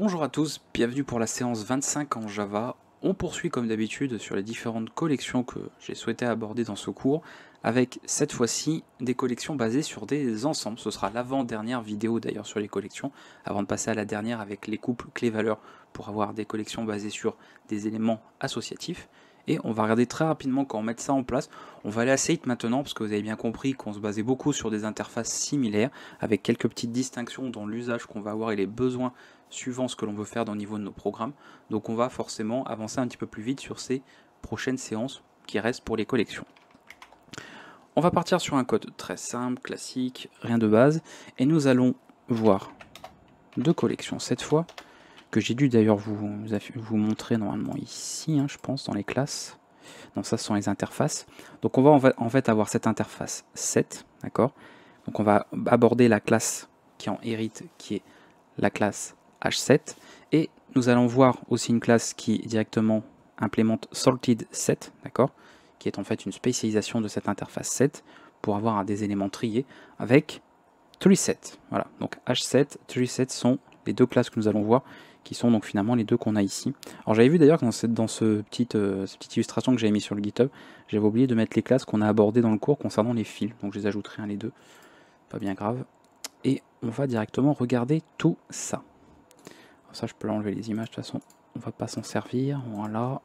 Bonjour à tous, bienvenue pour la séance 25 en Java. On poursuit comme d'habitude sur les différentes collections que j'ai souhaité aborder dans ce cours, avec cette fois-ci des collections basées sur des ensembles. Ce sera l'avant-dernière vidéo d'ailleurs sur les collections, avant de passer à la dernière avec les couples clés-valeurs pour avoir des collections basées sur des éléments associatifs. Et on va regarder très rapidement quand on met ça en place. On va aller assez vite maintenant parce que vous avez bien compris qu'on se basait beaucoup sur des interfaces similaires avec quelques petites distinctions dans l'usage qu'on va avoir et les besoins suivant ce que l'on veut faire au niveau de nos programmes. Donc on va forcément avancer un petit peu plus vite sur ces prochaines séances qui restent pour les collections. On va partir sur un code très simple, classique, rien de base, et nous allons voir deux collections cette fois, que j'ai dû d'ailleurs vous montrer normalement ici, je pense, dans les classes. Non, ça ce sont les interfaces. Donc on va en fait avoir cette interface 7, d'accord. Donc on va aborder la classe qui en hérite, qui est la classe H7, et nous allons voir aussi une classe qui directement implémente Sorted Set, d'accord, qui est en fait une spécialisation de cette interface 7 pour avoir des éléments triés avec TreeSet. Voilà, donc H7, TreeSet sont les deux classes que nous allons voir, qui sont donc finalement les deux qu'on a ici. Alors j'avais vu d'ailleurs que dans cette petite illustration que j'avais mis sur le GitHub, j'avais oublié de mettre les classes qu'on a abordées dans le cours concernant les fils, donc je les ajouterai les deux, pas bien grave. Et on va directement regarder tout ça. Alors ça je peux l'enlever les images, de toute façon on va pas s'en servir, voilà.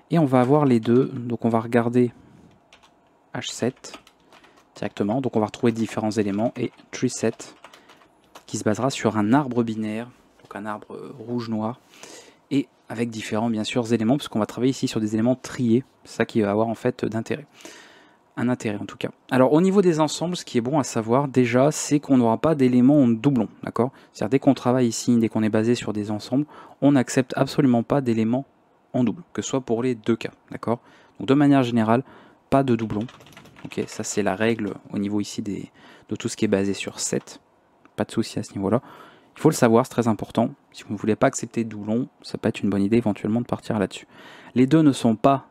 Et on va avoir les deux, donc on va regarder H7 directement, donc on va retrouver différents éléments, et TreeSet qui se basera sur un arbre binaire, donc un arbre rouge-noir, et avec différents bien sûr éléments, parce qu'on va travailler ici sur des éléments triés, c'est ça qui va avoir en fait d'intérêt. Un intérêt en tout cas. Alors au niveau des ensembles, ce qui est bon à savoir déjà, c'est qu'on n'aura pas d'éléments en doublon, d'accord. C'est-à-dire dès qu'on travaille ici, dès qu'on est basé sur des ensembles, on n'accepte absolument pas d'éléments en double, que ce soit pour les deux cas, d'accord. Donc de manière générale, pas de doublon. Ok, ça c'est la règle au niveau ici de tout ce qui est basé sur 7. Pas de souci à ce niveau-là. Il faut le savoir, c'est très important. Si vous ne voulez pas accepter de doublon, ça peut être une bonne idée éventuellement de partir là-dessus. Les deux ne sont pas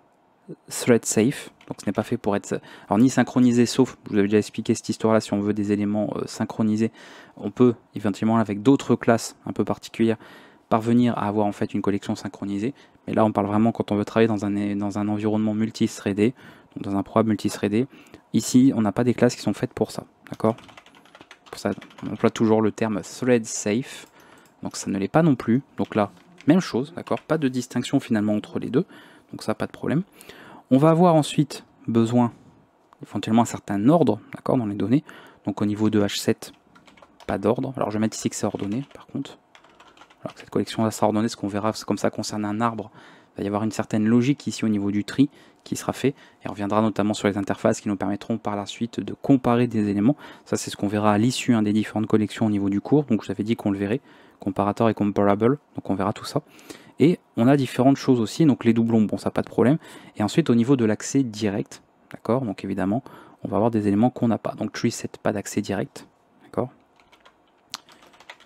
thread safe, donc ce n'est pas fait pour être ni synchronisé, sauf, je vous avais déjà expliqué cette histoire-là, si on veut des éléments synchronisés, on peut éventuellement avec d'autres classes un peu particulières parvenir à avoir en fait une collection synchronisée. Mais là on parle vraiment quand on veut travailler dans un environnement multithreadé, donc dans un programme multithreadé. Ici on n'a pas des classes qui sont faites pour ça, d'accord. Pour ça on emploie toujours le terme thread safe, donc ça ne l'est pas non plus. Donc là même chose, d'accord, pas de distinction finalement entre les deux, donc ça pas de problème. On va avoir ensuite besoin éventuellement un certain ordre, d'accord, dans les données. Donc au niveau de H7, pas d'ordre. Alors je vais mettre ici que c'est ordonné par contre. Alors que cette collection là sera ordonnée, ce qu'on verra, c'est comme ça concerne un arbre. Il va y avoir une certaine logique ici au niveau du tri qui sera fait. Et on reviendra notamment sur les interfaces qui nous permettront par la suite de comparer des éléments. Ça c'est ce qu'on verra à l'issue des différentes collections au niveau du cours. Donc je vous avais dit qu'on le verrait. Comparator et comparable. Donc on verra tout ça. Et on a différentes choses aussi, donc les doublons, bon ça pas de problème. Et ensuite au niveau de l'accès direct, d'accord, donc évidemment on va avoir des éléments qu'on n'a pas. Donc TreeSet, pas d'accès direct, d'accord.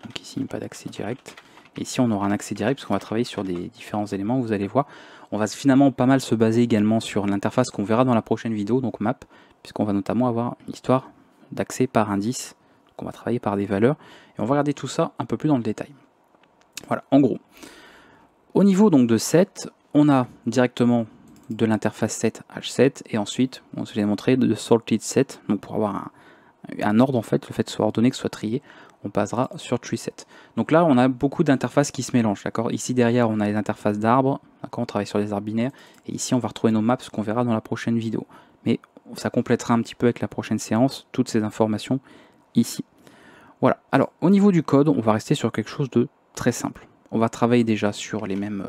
Donc ici pas d'accès direct. Et ici on aura un accès direct parce qu'on va travailler sur des différents éléments, vous allez voir. On va finalement pas mal se baser également sur l'interface qu'on verra dans la prochaine vidéo, donc map, puisqu'on va notamment avoir une histoire d'accès par indice. Donc on va travailler par des valeurs. Et on va regarder tout ça un peu plus dans le détail. Voilà, en gros. Au niveau donc de 7, on a directement de l'interface 7 H7 et ensuite, on se l'ai montré, de sorted set, donc pour avoir un ordre en fait, le fait que ce soit ordonné, que ce soit trié, on passera sur TreeSet. Donc là, on a beaucoup d'interfaces qui se mélangent, d'accord. Ici derrière, on a les interfaces d'arbres, d'accord, on travaille sur les arbres binaires, et ici on va retrouver nos maps, ce qu'on verra dans la prochaine vidéo. Mais ça complétera un petit peu avec la prochaine séance, toutes ces informations ici. Voilà, alors au niveau du code, on va rester sur quelque chose de très simple. On va travailler déjà sur les mêmes,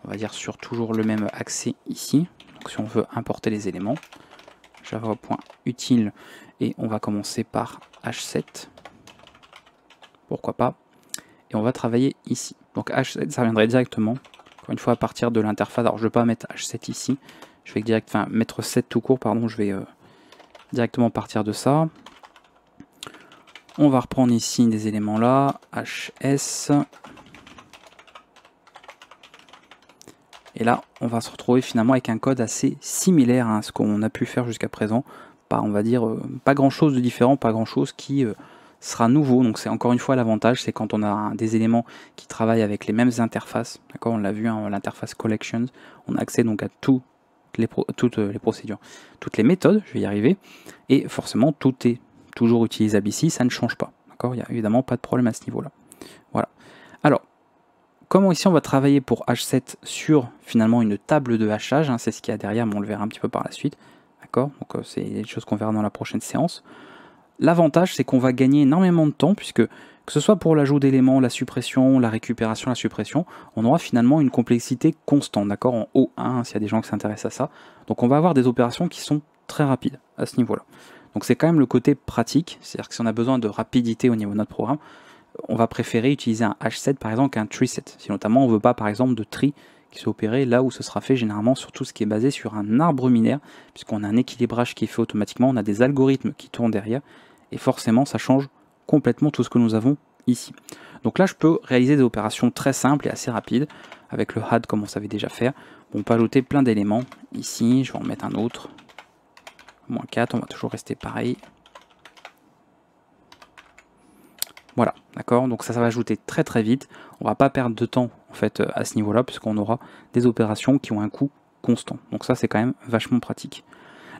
on va dire sur toujours le même accès ici. Donc si on veut importer les éléments, java.util, et on va commencer par H7, pourquoi pas, et on va travailler ici. Donc H7, ça viendrait directement, encore une fois, à partir de l'interface. Alors je ne vais pas mettre H7 ici, je vais mettre 7 tout court, pardon, je vais directement partir de ça. On va reprendre ici des éléments là, HS. Et là, on va se retrouver finalement avec un code assez similaire à ce qu'on a pu faire jusqu'à présent. Pas, on va dire, pas grand chose de différent, pas grand chose qui sera nouveau. Donc c'est encore une fois l'avantage, c'est quand on a des éléments qui travaillent avec les mêmes interfaces. D'accord, on l'a vu, hein, l'interface Collections, on a accès donc à toutes les procédures, toutes les méthodes, je vais y arriver, et forcément tout est toujours utilisable ici, ça ne change pas. D'accord, il n'y a évidemment pas de problème à ce niveau-là. Voilà. Alors, comment ici on va travailler pour H7 sur finalement une table de hachage, hein, c'est ce qu'il y a derrière, mais on le verra un petit peu par la suite. D'accord, donc c'est des choses qu'on verra dans la prochaine séance. L'avantage, c'est qu'on va gagner énormément de temps, puisque que ce soit pour l'ajout d'éléments, la suppression, la récupération, la suppression, on aura finalement une complexité constante, d'accord, en O1, s'il y a des gens qui s'intéressent à ça. Donc on va avoir des opérations qui sont très rapides à ce niveau-là. Donc c'est quand même le côté pratique, c'est-à-dire que si on a besoin de rapidité au niveau de notre programme, on va préférer utiliser un H7 par exemple qu'un tree set. Si notamment on ne veut pas par exemple de tree qui soit opéré là où ce sera fait généralement sur tout ce qui est basé sur un arbre binaire, puisqu'on a un équilibrage qui est fait automatiquement, on a des algorithmes qui tournent derrière, et forcément ça change complètement tout ce que nous avons ici. Donc là je peux réaliser des opérations très simples et assez rapides, avec le add comme on savait déjà faire. On peut ajouter plein d'éléments, ici je vais en mettre un autre, -4, on va toujours rester pareil. Voilà, d'accord, donc ça va ajouter très très vite, on va pas perdre de temps en fait à ce niveau-là, puisqu'on aura des opérations qui ont un coût constant. Donc ça c'est quand même vachement pratique.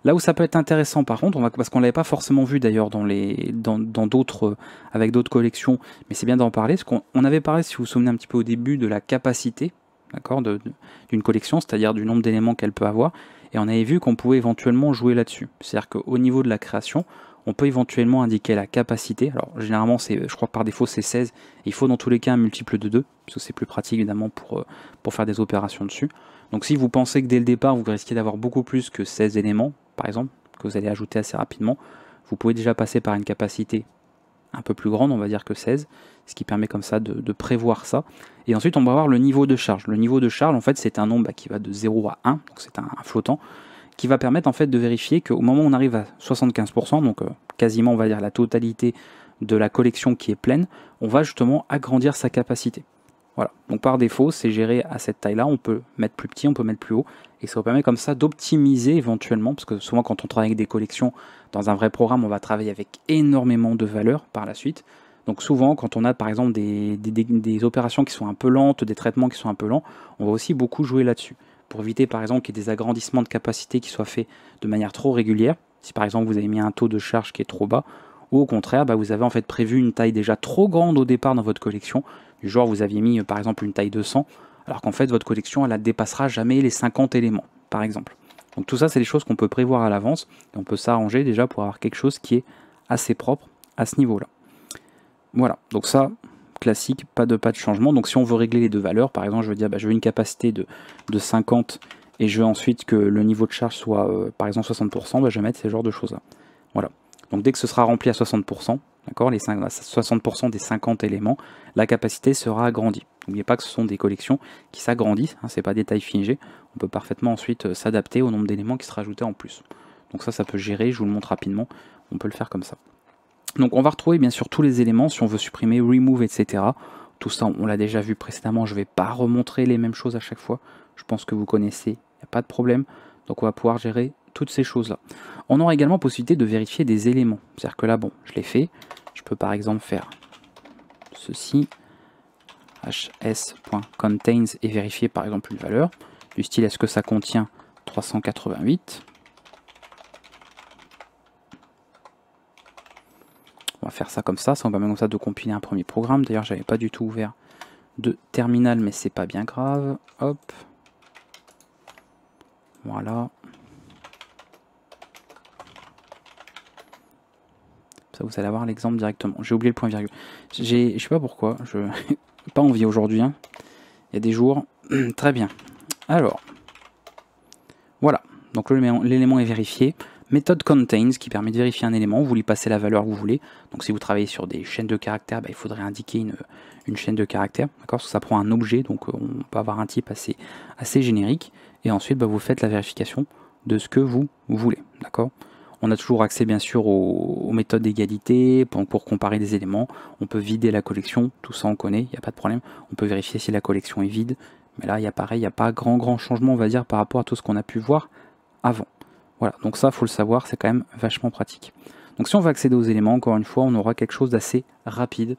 Là où ça peut être intéressant par contre, parce qu'on ne l'avait pas forcément vu d'ailleurs dans d'autres, avec d'autres collections, mais c'est bien d'en parler, parce qu'on avait parlé, si vous vous souvenez un petit peu au début, de la capacité, d'accord, d'une collection, c'est-à-dire du nombre d'éléments qu'elle peut avoir, et on avait vu qu'on pouvait éventuellement jouer là-dessus. C'est-à-dire qu'au niveau de la création, on peut éventuellement indiquer la capacité. Alors généralement, je crois que par défaut c'est 16, il faut dans tous les cas un multiple de 2, parce que c'est plus pratique évidemment pour faire des opérations dessus. Donc si vous pensez que dès le départ, vous risquez d'avoir beaucoup plus que 16 éléments, par exemple, que vous allez ajouter assez rapidement, vous pouvez déjà passer par une capacité un peu plus grande, on va dire que 16, ce qui permet comme ça de prévoir ça. Et ensuite, on va avoir le niveau de charge. Le niveau de charge, en fait, c'est un nombre qui va de 0 à 1, donc c'est un flottant, qui va permettre en fait de vérifier qu'au moment où on arrive à 75%, donc quasiment on va dire la totalité de la collection qui est pleine, on va justement agrandir sa capacité. Voilà, donc par défaut c'est géré à cette taille là, on peut mettre plus petit, on peut mettre plus haut, et ça vous permet comme ça d'optimiser éventuellement, parce que souvent quand on travaille avec des collections dans un vrai programme, on va travailler avec énormément de valeurs par la suite. Donc souvent quand on a par exemple des opérations qui sont un peu lentes, des traitements qui sont un peu lents, on va aussi beaucoup jouer là-dessus, pour éviter par exemple qu'il y ait des agrandissements de capacité qui soient faits de manière trop régulière. Si par exemple vous avez mis un taux de charge qui est trop bas, ou au contraire vous avez en fait prévu une taille déjà trop grande au départ dans votre collection, du genre vous aviez mis par exemple une taille de 100, alors qu'en fait votre collection elle ne dépassera jamais les 50 éléments par exemple. Donc tout ça c'est des choses qu'on peut prévoir à l'avance, et on peut s'arranger déjà pour avoir quelque chose qui est assez propre à ce niveau là. Voilà, donc ça classique, pas de changement. Donc si on veut régler les deux valeurs, par exemple je veux dire je veux une capacité de 50 et je veux ensuite que le niveau de charge soit par exemple 60%, je vais mettre ces genres de choses là. Voilà, donc dès que ce sera rempli à 60%, d'accord, les 60% des 50 éléments, la capacité sera agrandie. N'oubliez pas que ce sont des collections qui s'agrandissent, hein, c'est pas des tailles figées, on peut parfaitement ensuite s'adapter au nombre d'éléments qui sera ajouté en plus. Donc ça peut gérer, je vous le montre rapidement, on peut le faire comme ça. Donc on va retrouver bien sûr tous les éléments, si on veut supprimer, remove, etc. Tout ça on l'a déjà vu précédemment, je ne vais pas remontrer les mêmes choses à chaque fois, je pense que vous connaissez, il n'y a pas de problème. Donc on va pouvoir gérer toutes ces choses là. On aura également possibilité de vérifier des éléments, c'est-à-dire que là bon, je l'ai fait, je peux par exemple faire ceci, hs.contains et vérifier par exemple une valeur, du style est-ce que ça contient 388. On va faire ça comme ça va permettre comme ça de compiler un premier programme. D'ailleurs, j'avais pas du tout ouvert de terminal, mais c'est pas bien grave. Hop. Voilà. Ça, vous allez avoir l'exemple directement. J'ai oublié le point virgule. Je sais pas pourquoi. Je n'ai pas envie aujourd'hui. Hein. Il y a des jours. Très bien. Alors. Voilà. Donc l'élément est vérifié. Méthode contains qui permet de vérifier un élément, vous lui passez la valeur que vous voulez. Donc si vous travaillez sur des chaînes de caractères, il faudrait indiquer une chaîne de caractères, d'accord, parce que ça prend un objet, donc on peut avoir un type assez générique. Et ensuite vous faites la vérification de ce que vous voulez, d'accord. On a toujours accès bien sûr aux méthodes d'égalité pour comparer des éléments. On peut vider la collection, tout ça on connaît, il n'y a pas de problème. On peut vérifier si la collection est vide, mais là il y a pareil, il n'y a pas grand changement on va dire par rapport à tout ce qu'on a pu voir avant. Voilà, donc ça, faut le savoir, c'est quand même vachement pratique. Donc si on va accéder aux éléments, encore une fois, on aura quelque chose d'assez rapide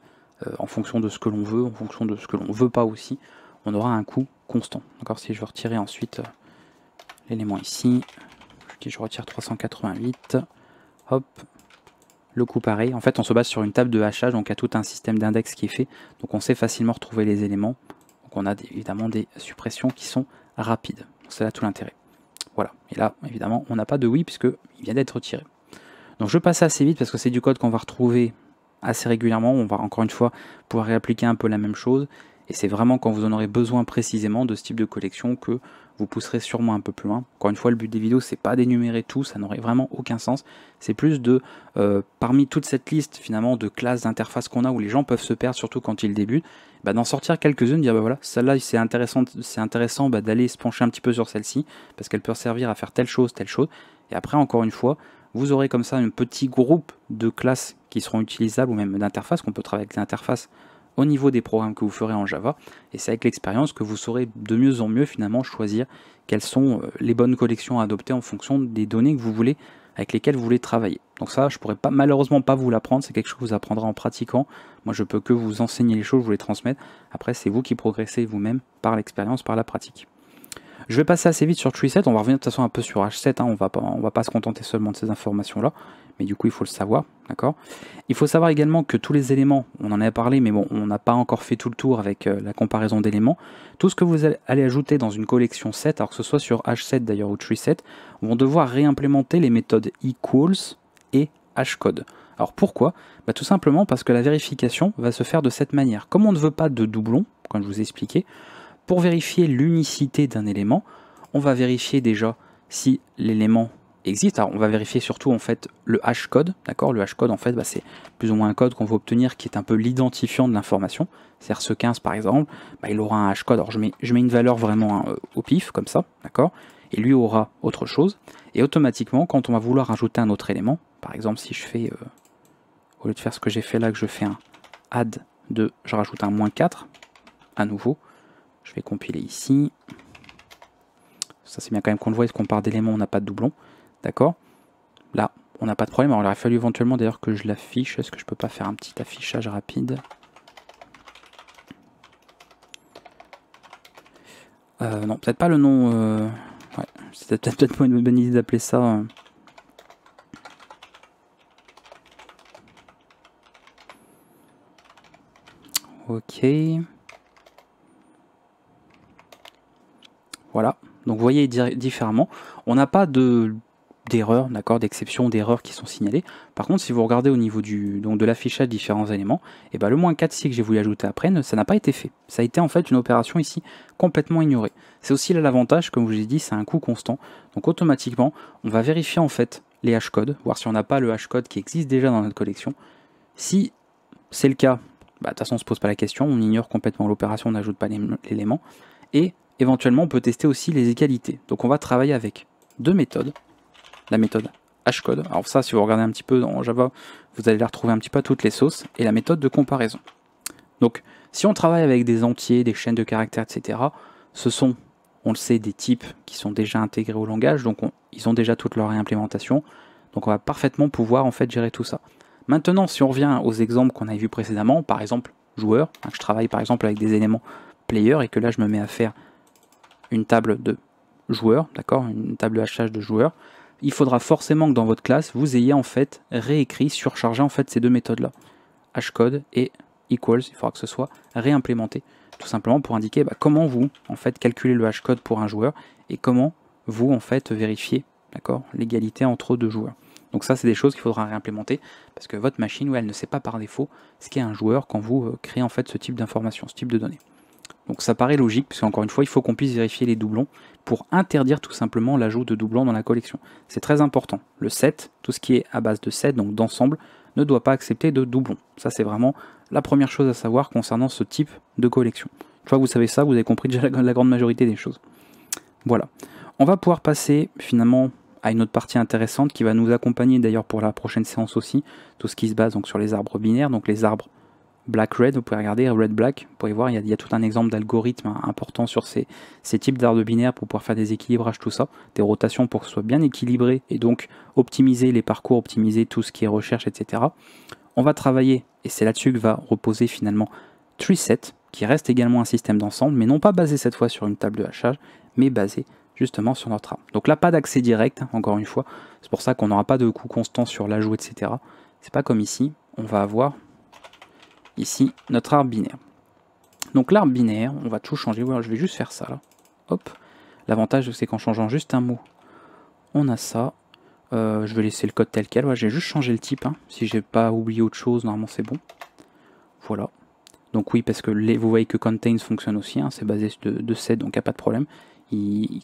en fonction de ce que l'on veut, en fonction de ce que l'on ne veut pas aussi. On aura un coût constant. D'accord, si je veux retirer ensuite l'élément ici, je retire 388, hop, le coût pareil. En fait, on se base sur une table de hachage, donc il y a tout un système d'index qui est fait, donc on sait facilement retrouver les éléments. Donc on a évidemment des suppressions qui sont rapides. C'est là tout l'intérêt. Voilà, et là, évidemment, on n'a pas de oui puisqu'il vient d'être retiré. Donc je passe assez vite parce que c'est du code qu'on va retrouver assez régulièrement. On va encore une fois pouvoir réappliquer un peu la même chose. Et c'est vraiment quand vous en aurez besoin précisément de ce type de collection que vous pousserez sûrement un peu plus loin. Encore une fois, le but des vidéos, c'est pas d'énumérer tout, ça n'aurait vraiment aucun sens. C'est plus de, parmi toute cette liste finalement de classes, d'interfaces qu'on a où les gens peuvent se perdre, surtout quand ils débutent, bah, d'en sortir quelques-unes, dire bah voilà, celle-là c'est intéressant bah, d'aller se pencher un petit peu sur celle-ci, parce qu'elle peut servir à faire telle chose. Et après, encore une fois, vous aurez comme ça un petit groupe de classes qui seront utilisables, ou même d'interfaces, qu'on peut travailler avec l'interface au niveau des programmes que vous ferez en Java, et c'est avec l'expérience que vous saurez de mieux en mieux finalement choisir quelles sont les bonnes collections à adopter en fonction des données que vous voulez, avec lesquelles vous voulez travailler. Donc ça, je pourrais malheureusement pas vous l'apprendre, c'est quelque chose que vous apprendrez en pratiquant. Moi, je peux que vous enseigner les choses, vous les transmettre. Après, c'est vous qui progressez vous-même par l'expérience, par la pratique. Je vais passer assez vite sur TreeSet, on va revenir de toute façon un peu sur H7, hein, on va pas se contenter seulement de ces informations-là, mais du coup il faut le savoir, d'accord. Il faut savoir également que tous les éléments, on en a parlé, mais bon, on n'a pas encore fait tout le tour avec la comparaison d'éléments. Tout ce que vous allez ajouter dans une collection set, alors que ce soit sur H7 d'ailleurs ou TreeSet, vont devoir réimplémenter les méthodes equals et hashcode. Alors pourquoi? Bah, tout simplement parce que la vérification va se faire de cette manière. Comme on ne veut pas de doublons, comme je vous ai expliqué, pour vérifier l'unicité d'un élément, on va vérifier déjà si l'élément existe. Alors on va vérifier surtout en fait le hashcode, d'accord. Le hashcode en fait bah, c'est plus ou moins un code qu'on va obtenir qui est un peu l'identifiant de l'information. C'est-à-dire ce 15 par exemple, bah, il aura un hashcode. Alors je mets une valeur vraiment au pif comme ça, d'accord. Et lui aura autre chose. Et automatiquement quand on va vouloir ajouter un autre élément, par exemple si je fais, au lieu de faire ce que j'ai fait là, que je fais un add de, je rajoute un -4 à nouveau. Je vais compiler ici. Ça c'est bien quand même qu'on le voit, est-ce qu'on part d'éléments, on n'a pas de doublon. D'accord. Là, on n'a pas de problème. Alors il aurait fallu éventuellement d'ailleurs que je l'affiche. Est-ce que je peux pas faire un petit affichage rapide? Non, peut-être pas le nom. Ouais, c'est peut-être pas une bonne idée d'appeler ça. Ok. Voilà, donc vous voyez différemment, on n'a pas d'erreurs, d'accord, d'exception, d'erreurs qui sont signalées. Par contre, si vous regardez au niveau de l'affichage de différents éléments, et ben le -4 ici que j'ai voulu ajouter après, ça n'a pas été fait. Ça a été en fait une opération ici complètement ignorée. C'est aussi là l'avantage, comme je vous ai dit, c'est un coût constant. Donc automatiquement, on va vérifier en fait les hashcodes, voir si on n'a pas le hashcode qui existe déjà dans notre collection. Si c'est le cas, bah, de toute façon on ne se pose pas la question, on ignore complètement l'opération, on n'ajoute pas l'élément. Et éventuellement, on peut tester aussi les égalités. Donc on va travailler avec deux méthodes. La méthode hashcode. Alors ça, si vous regardez un petit peu dans Java, vous allez la retrouver un petit peu à toutes les sauces. Et la méthode de comparaison. Donc si on travaille avec des entiers, des chaînes de caractères, etc., ce sont, on le sait, des types qui sont déjà intégrés au langage. Donc ils ont déjà toute leur réimplémentation. Donc on va parfaitement pouvoir en fait gérer tout ça. Maintenant, si on revient aux exemples qu'on avait vus précédemment, par exemple joueur, hein, je travaille par exemple avec des éléments player et que là je me mets à faire une table de joueurs, d'accord, une table de hachage de joueurs, il faudra forcément que dans votre classe, vous ayez en fait réécrit, surchargé en fait ces deux méthodes-là, hashcode et equals, il faudra que ce soit réimplémenté, tout simplement pour indiquer bah, comment vous en fait calculez le hashcode pour un joueur et comment vous en fait vérifiez, d'accord, l'égalité entre deux joueurs. Donc ça c'est des choses qu'il faudra réimplémenter parce que votre machine, elle ne sait pas par défaut ce qu'est un joueur quand vous créez en fait ce type d'information, ce type de données. Donc ça paraît logique, parce qu'encore une fois, il faut qu'on puisse vérifier les doublons pour interdire tout simplement l'ajout de doublons dans la collection. C'est très important. Le set, tout ce qui est à base de set, donc d'ensemble, ne doit pas accepter de doublons. Ça c'est vraiment la première chose à savoir concernant ce type de collection. Une fois que vous savez ça, vous avez compris déjà la grande majorité des choses. Voilà. On va pouvoir passer finalement à une autre partie intéressante qui va nous accompagner d'ailleurs pour la prochaine séance aussi, tout ce qui se base donc sur les arbres binaires, donc les arbres black red, vous pouvez regarder red black, vous pouvez voir il y a tout un exemple d'algorithme important sur ces types d'arbres binaires pour pouvoir faire des équilibrages, tout ça, des rotations pour que ce soit bien équilibré et donc optimiser les parcours, optimiser tout ce qui est recherche, etc. On va travailler, et c'est là-dessus que va reposer finalement TreeSet, qui reste également un système d'ensemble, mais non pas basé cette fois sur une table de hachage, mais basé justement sur notre arbre. Donc là, pas d'accès direct, hein, encore une fois, c'est pour ça qu'on n'aura pas de coût constant sur l'ajout, etc. C'est pas comme ici, on va avoir ici notre arbre binaire. Donc l'arbre binaire, on va tout changer, voilà, je vais juste faire ça là, hop. L'avantage c'est qu'en changeant juste un mot, on a ça. Je vais laisser le code tel quel, voilà, j'ai juste changé le type, hein. Si j'ai pas oublié autre chose, normalement c'est bon. Voilà. Donc oui, parce que vous voyez que contains fonctionne aussi, hein, c'est basé de set, donc il n'y a pas de problème.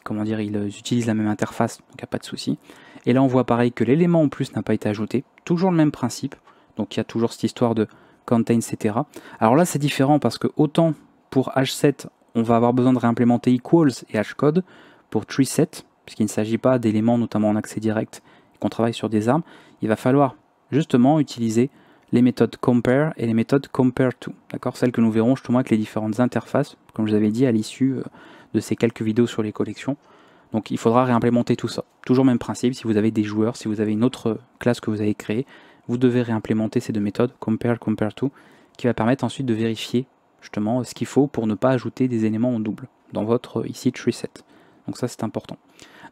Comment dire, ils utilisent la même interface, donc il n'y a pas de souci. Et là on voit pareil que l'élément en plus n'a pas été ajouté, toujours le même principe, donc il y a toujours cette histoire de contain, etc. Alors là c'est différent parce que autant pour H7, on va avoir besoin de réimplémenter equals et hcode, pour TreeSet, puisqu'il ne s'agit pas d'éléments notamment en accès direct, et qu'on travaille sur des arbres, il va falloir justement utiliser les méthodes compare et les méthodes compare_to, d'accord, celles que nous verrons justement avec les différentes interfaces, comme je vous avais dit à l'issue de ces quelques vidéos sur les collections. Donc il faudra réimplémenter tout ça. Toujours même principe, si vous avez des joueurs, si vous avez une autre classe que vous avez créée, vous devez réimplémenter ces deux méthodes, compare, compare_to, qui va permettre ensuite de vérifier justement ce qu'il faut pour ne pas ajouter des éléments en double dans votre ici TreeSet. Donc ça c'est important.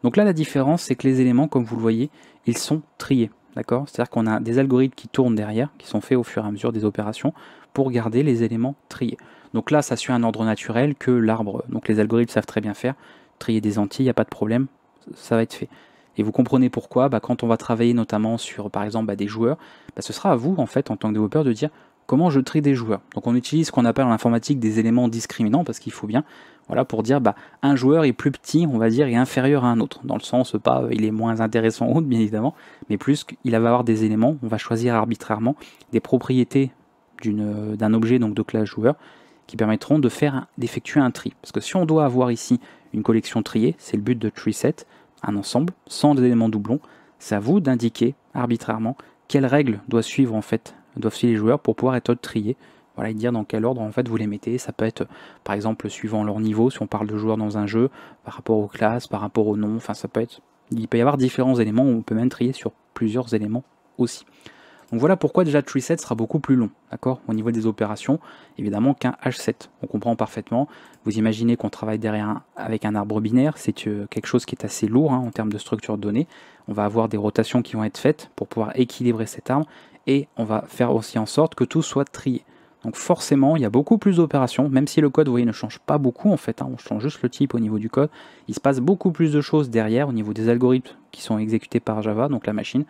Donc là la différence c'est que les éléments, comme vous le voyez, ils sont triés. D'accord, c'est-à-dire qu'on a des algorithmes qui tournent derrière, qui sont faits au fur et à mesure des opérations, pour garder les éléments triés. Donc là, ça suit un ordre naturel que l'arbre, donc les algorithmes savent très bien faire, trier des entiers, il n'y a pas de problème, ça va être fait. Et vous comprenez pourquoi, quand on va travailler notamment sur, par exemple, des joueurs, ce sera à vous, en fait, en tant que développeur, de dire comment je trie des joueurs. Donc on utilise ce qu'on appelle en informatique des éléments discriminants, parce qu'il faut bien, voilà, pour dire un joueur est plus petit, on va dire, et inférieur à un autre. Dans le sens, pas il est moins intéressant ou autre, bien évidemment, mais plus qu'il va avoir des éléments, on va choisir arbitrairement des propriétés d'un objet, donc de classe joueur, qui permettront d'effectuer un tri. Parce que si on doit avoir ici une collection triée, c'est le but de TreeSet, un ensemble, sans éléments doublons, c'est à vous d'indiquer arbitrairement quelles règles doivent suivre les joueurs pour pouvoir être triés. Voilà, et dire dans quel ordre en fait vous les mettez. Ça peut être par exemple suivant leur niveau, si on parle de joueurs dans un jeu, par rapport aux classes, par rapport aux noms, enfin ça peut être. Il peut y avoir différents éléments, on peut même trier sur plusieurs éléments aussi. Donc voilà pourquoi déjà TreeSet sera beaucoup plus long, d'accord, au niveau des opérations, évidemment qu'un H7. On comprend parfaitement. Vous imaginez qu'on travaille derrière avec un arbre binaire, c'est quelque chose qui est assez lourd en termes de structure de données. On va avoir des rotations qui vont être faites pour pouvoir équilibrer cet arbre, et on va faire aussi en sorte que tout soit trié. Donc forcément, il y a beaucoup plus d'opérations, même si le code, vous voyez, ne change pas beaucoup en fait, on change juste le type au niveau du code. Il se passe beaucoup plus de choses derrière au niveau des algorithmes qui sont exécutés par Java, donc la machine,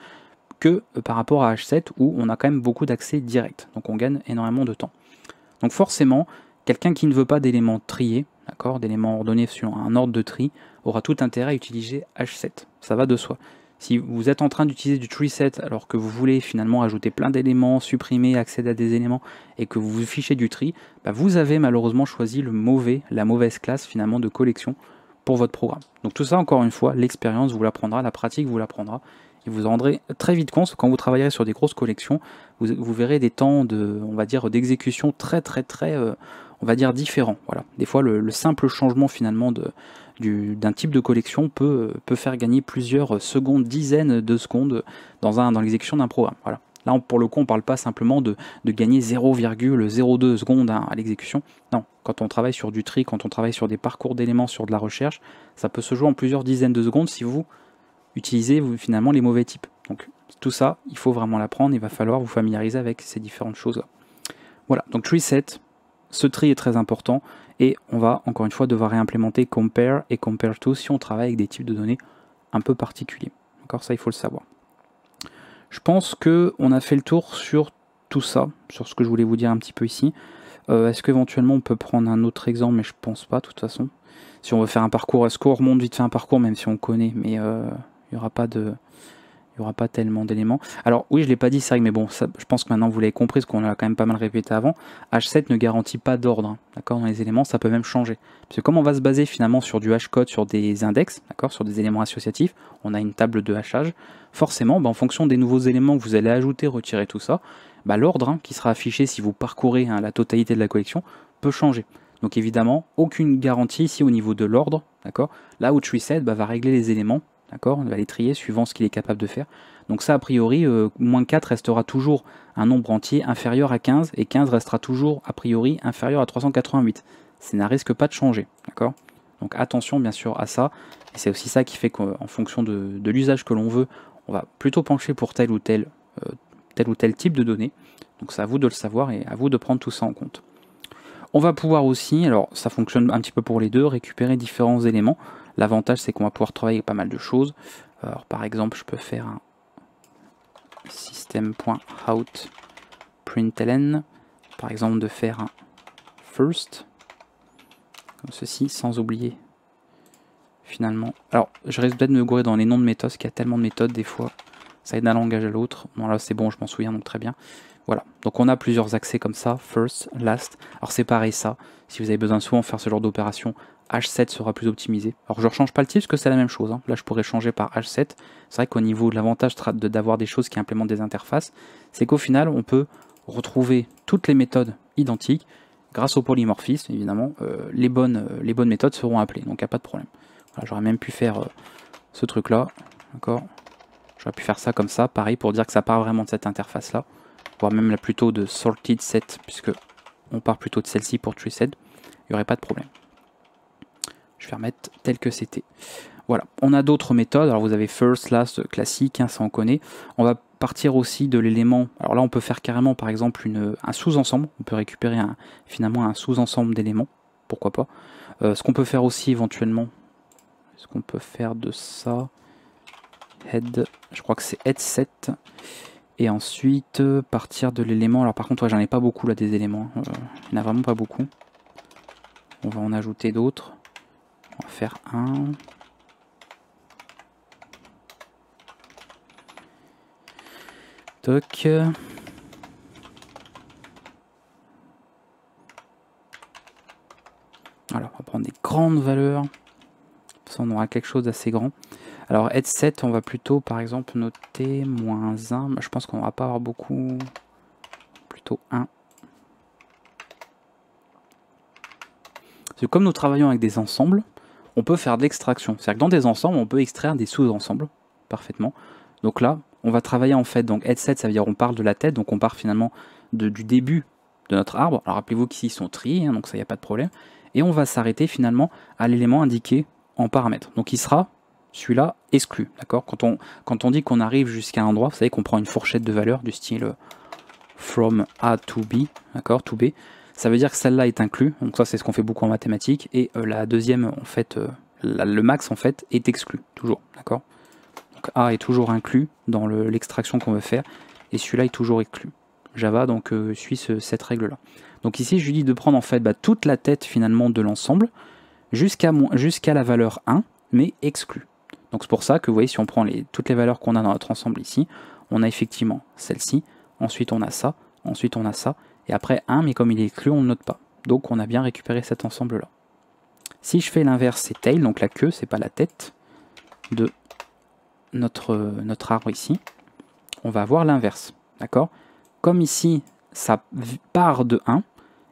que par rapport à H7 où on a quand même beaucoup d'accès direct. Donc on gagne énormément de temps. Donc forcément, quelqu'un qui ne veut pas d'éléments triés, d'accord, d'éléments ordonnés sur un ordre de tri, aura tout intérêt à utiliser H7. Ça va de soi. Si vous êtes en train d'utiliser du TreeSet alors que vous voulez finalement ajouter plein d'éléments, supprimer, accéder à des éléments et que vous vous fichez du tri, vous avez malheureusement choisi la mauvaise classe finalement de collection pour votre programme. Donc tout ça, encore une fois, l'expérience vous l'apprendra, la pratique vous l'apprendra. Et vous en rendrez très vite compte, quand vous travaillerez sur des grosses collections, vous verrez des temps d'exécution très, on va dire différents. Voilà. Des fois, le simple changement finalement d'un type de collection peut faire gagner plusieurs secondes, dizaines de secondes dans l'exécution d'un programme. Voilà. Là, pour le coup, on ne parle pas simplement de gagner 0,02 secondes à l'exécution. Non, quand on travaille sur du tri, quand on travaille sur des parcours d'éléments, sur de la recherche, ça peut se jouer en plusieurs dizaines de secondes si vous utilisez finalement les mauvais types. Donc tout ça, il faut vraiment l'apprendre, il va falloir vous familiariser avec ces différentes choses-là. Voilà, donc TreeSet, ce tri est très important, et on va encore une fois devoir réimplémenter compare et compare_to si on travaille avec des types de données un peu particuliers. D'accord, ça il faut le savoir. Je pense qu'on a fait le tour sur tout ça, sur ce que je voulais vous dire un petit peu ici. Est-ce qu'éventuellement on peut prendre un autre exemple, mais je pense pas de toute façon. Si on veut faire un parcours, est-ce qu'on remonte vite fait un parcours, même si on connaît, mais il n'y aura pas tellement d'éléments. Alors oui, je ne l'ai pas dit, c'est vrai, mais bon, ça, je pense que maintenant vous l'avez compris, parce qu'on l'a quand même pas mal répété avant. H7 ne garantit pas d'ordre, d'accord, dans les éléments, ça peut même changer. Parce que comme on va se baser finalement sur du hashcode, sur des index, d'accord, sur des éléments associatifs, on a une table de hachage, forcément, en fonction des nouveaux éléments que vous allez ajouter, retirer tout ça, bah, l'ordre hein, qui sera affiché si vous parcourez hein, la totalité de la collection peut changer. Donc évidemment, aucune garantie ici au niveau de l'ordre, d'accord. Là où TreeSet bah, va régler les éléments, d'accord, va les trier suivant ce qu'il est capable de faire. Donc ça, a priori, moins 4 restera toujours un nombre entier inférieur à 15, et 15 restera toujours, a priori, inférieur à 388. Ça ne risque pas de changer, d'accord. Donc attention bien sûr à ça, et c'est aussi ça qui fait qu'en fonction de l'usage que l'on veut, on va plutôt pencher pour tel ou tel type de données. Donc c'est à vous de le savoir et à vous de prendre tout ça en compte. On va pouvoir aussi, alors ça fonctionne un petit peu pour les deux, récupérer différents éléments. L'avantage c'est qu'on va pouvoir travailler avec pas mal de choses. Alors par exemple je peux faire un system.out println, par exemple de faire un first, comme ceci, sans oublier finalement. Alors je risque peut-être de me gourer dans les noms de méthodes, parce qu'il y a tellement de méthodes des fois, ça aide d'un langage à l'autre. Bon là c'est bon, je m'en souviens donc très bien. Voilà, donc on a plusieurs accès comme ça, first, last. Alors c'est pareil ça, si vous avez besoin de souvent faire ce genre d'opération, H7 sera plus optimisé. Alors je ne rechange pas le type parce que c'est la même chose, hein. Là je pourrais changer par H7. C'est vrai qu'au niveau de l'avantage d'avoir des choses qui implémentent des interfaces, c'est qu'au final on peut retrouver toutes les méthodes identiques. Grâce au polymorphisme, évidemment, les bonnes méthodes seront appelées, donc il n'y a pas de problème. Voilà, j'aurais même pu faire ce truc là, d'accord. J'aurais pu faire ça comme ça, pareil, pour dire que ça part vraiment de cette interface là, voire même là plutôt de sorted set, puisque on part plutôt de celle-ci pour TreeSet, il n'y aurait pas de problème. Je vais remettre tel que c'était. Voilà, on a d'autres méthodes, alors vous avez first, last, classique, hein, ça on connaît. On va partir aussi de l'élément, alors là on peut faire carrément par exemple un sous-ensemble, on peut récupérer finalement un sous-ensemble d'éléments, pourquoi pas. Ce qu'on peut faire aussi éventuellement, ce qu'on peut faire de ça, head, je crois que c'est head7, et ensuite partir de l'élément, alors par contre ouais, j'en ai pas beaucoup là des éléments, il n'y en a vraiment pas beaucoup. On va en ajouter d'autres, on va faire un... Toc. Alors, on va prendre des grandes valeurs. Ça, on aura quelque chose d'assez grand. Alors, head7, on va plutôt, par exemple, noter -1. Je pense qu'on va pas avoir beaucoup. Plutôt 1. Parce que comme nous travaillons avec des ensembles, on peut faire de l'extraction. C'est-à-dire que dans des ensembles, on peut extraire des sous-ensembles parfaitement. Donc là, on va travailler en fait, donc head7, ça veut dire on parle de la tête, donc on part finalement du début de notre arbre. Alors rappelez-vous qu'ici ils sont triés, hein, donc ça, il n'y a pas de problème. Et on va s'arrêter finalement à l'élément indiqué en paramètres. Donc il sera, celui-là, exclu. D'accord, quand on dit qu'on arrive jusqu'à un endroit, vous savez qu'on prend une fourchette de valeurs du style from A to B, d'accord, to B. Ça veut dire que celle-là est inclus, donc ça c'est ce qu'on fait beaucoup en mathématiques. Et la deuxième, en fait, le max en fait, est exclu, toujours, d'accord. A est toujours inclus dans l'extraction qu'on veut faire, et celui-là est toujours exclu. Java donc suit cette règle-là. Donc ici, je lui dis de prendre en fait toute la tête finalement de l'ensemble, jusqu'à la valeur 1, mais exclue. Donc c'est pour ça que vous voyez, si on prend toutes les valeurs qu'on a dans notre ensemble ici, on a effectivement celle-ci, ensuite on a ça, ensuite on a ça, et après 1, mais comme il est exclu, on ne note pas. Donc on a bien récupéré cet ensemble-là. Si je fais l'inverse, c'est tail, donc la queue, c'est pas la tête de notre arbre ici, on va avoir l'inverse, d'accord. Comme ici, ça part de 1,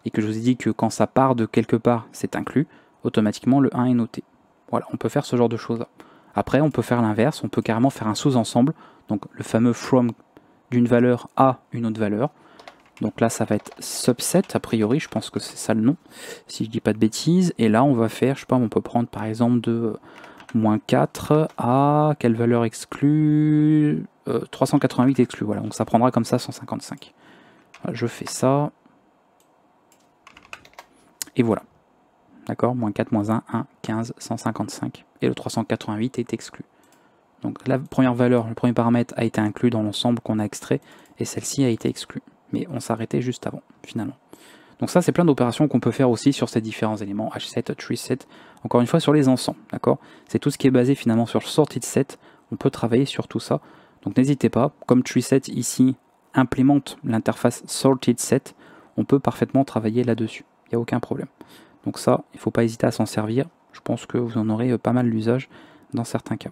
et que je vous ai dit que quand ça part de quelque part, c'est inclus, automatiquement le 1 est noté. Voilà, on peut faire ce genre de choses-là. Après, on peut faire l'inverse, on peut carrément faire un sous-ensemble, donc le fameux from d'une valeur à une autre valeur. Donc là, ça va être subset, a priori, je pense que c'est ça le nom, si je dis pas de bêtises. Et là, on va faire, je sais pas, on peut prendre par exemple de -4 à quelle valeur exclue, 388 exclus, voilà, donc ça prendra comme ça 155. Voilà, je fais ça, et voilà, d'accord, -4, -1, 1, 15, 155, et le 388 est exclu. Donc la première valeur, le premier paramètre a été inclus dans l'ensemble qu'on a extrait, et celle-ci a été exclue. Mais on s'arrêtait juste avant, finalement. Donc ça, c'est plein d'opérations qu'on peut faire aussi sur ces différents éléments, H7, TreeSet, encore une fois sur les ensembles, d'accord. C'est tout ce qui est basé finalement sur le sorted set, on peut travailler sur tout ça. Donc n'hésitez pas, comme TreeSet ici implémente l'interface sorted set, on peut parfaitement travailler là-dessus, il n'y a aucun problème. Donc ça, il ne faut pas hésiter à s'en servir, je pense que vous en aurez pas mal l'usage dans certains cas.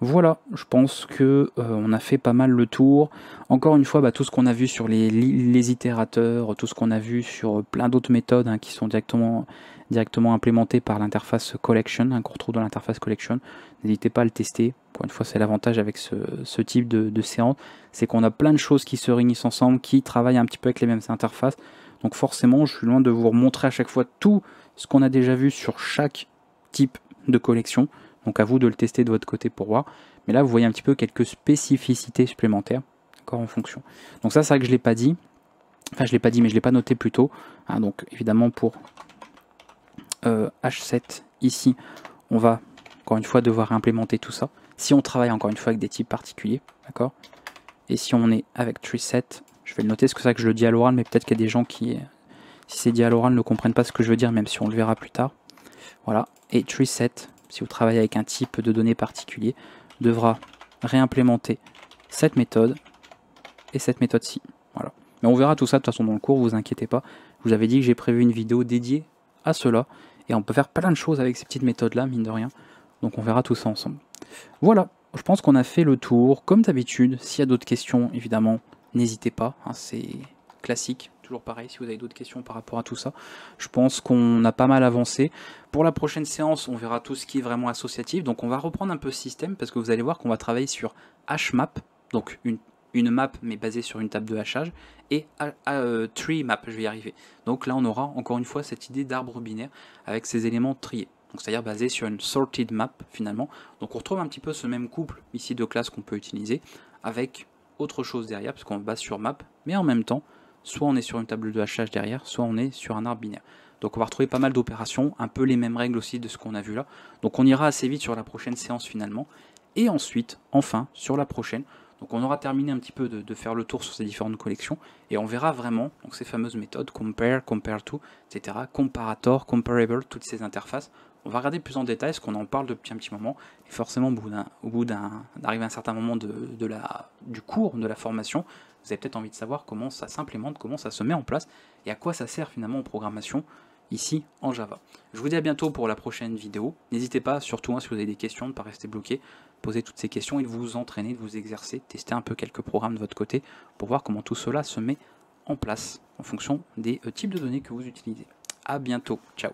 Voilà, je pense que on a fait pas mal le tour. Encore une fois, bah, tout ce qu'on a vu sur les itérateurs, tout ce qu'on a vu sur plein d'autres méthodes hein, qui sont directement implémentées par l'interface Collection, hein, qu'on retrouve dans l'interface Collection. N'hésitez pas à le tester. Encore une fois, c'est l'avantage avec ce type de séance, c'est qu'on a plein de choses qui se réunissent ensemble, qui travaillent un petit peu avec les mêmes interfaces. Donc forcément, je suis loin de vous remontrer à chaque fois tout ce qu'on a déjà vu sur chaque type de collection. Donc à vous de le tester de votre côté pour voir. Mais là, vous voyez un petit peu quelques spécificités supplémentaires, d'accord, en fonction. Donc ça, c'est vrai que je ne l'ai pas dit. Enfin, je ne l'ai pas dit, mais je ne l'ai pas noté plus tôt. Hein, donc évidemment, pour H7, ici, on va, encore une fois, devoir implémenter tout ça. Si on travaille, encore une fois, avec des types particuliers, d'accord. Et si on est avec TreeSet, je vais le noter, parce que c'est vrai que je le dis à l'oral, mais peut-être qu'il y a des gens qui, si c'est dit à l'oral, ne comprennent pas ce que je veux dire, même si on le verra plus tard. Voilà. Et TreeSet, si vous travaillez avec un type de données particulier, devra réimplémenter cette méthode et cette méthode-ci. Voilà. Mais on verra tout ça de toute façon dans le cours, vous inquiétez pas. Je vous avais dit que j'ai prévu une vidéo dédiée à cela. Et on peut faire plein de choses avec ces petites méthodes-là, mine de rien. Donc on verra tout ça ensemble. Voilà, je pense qu'on a fait le tour. Comme d'habitude, s'il y a d'autres questions, évidemment, n'hésitez pas. Hein, c'est classique. Toujours pareil, si vous avez d'autres questions par rapport à tout ça. Je pense qu'on a pas mal avancé. Pour la prochaine séance, on verra tout ce qui est vraiment associatif. Donc on va reprendre un peu ce système, parce que vous allez voir qu'on va travailler sur HMap, donc une map mais basée sur une table de hachage, et tree map, je vais y arriver. Donc là on aura encore une fois cette idée d'arbre binaire avec ces éléments triés. C'est-à-dire basé sur une sorted map finalement. Donc on retrouve un petit peu ce même couple ici de classes qu'on peut utiliser, avec autre chose derrière, parce qu'on base sur map, mais en même temps, soit on est sur une table de hachage derrière, soit on est sur un arbre binaire. Donc on va retrouver pas mal d'opérations, un peu les mêmes règles aussi de ce qu'on a vu là. Donc on ira assez vite sur la prochaine séance finalement. Et ensuite, enfin, sur la prochaine, donc on aura terminé un petit peu de faire le tour sur ces différentes collections, et on verra vraiment donc ces fameuses méthodes, compare, compare to, etc., comparator, comparable, toutes ces interfaces. On va regarder plus en détail, parce qu'on en parle depuis un petit moment, et forcément au bout d'arriver à un certain moment du cours, de la formation, vous avez peut-être envie de savoir comment ça s'implémente, comment ça se met en place, et à quoi ça sert finalement en programmation, ici en Java. Je vous dis à bientôt pour la prochaine vidéo. N'hésitez pas, surtout si vous avez des questions, de ne pas rester bloqué, poser toutes ces questions et de vous entraîner, de vous exercer, tester un peu quelques programmes de votre côté, pour voir comment tout cela se met en place, en fonction des types de données que vous utilisez. A bientôt, ciao.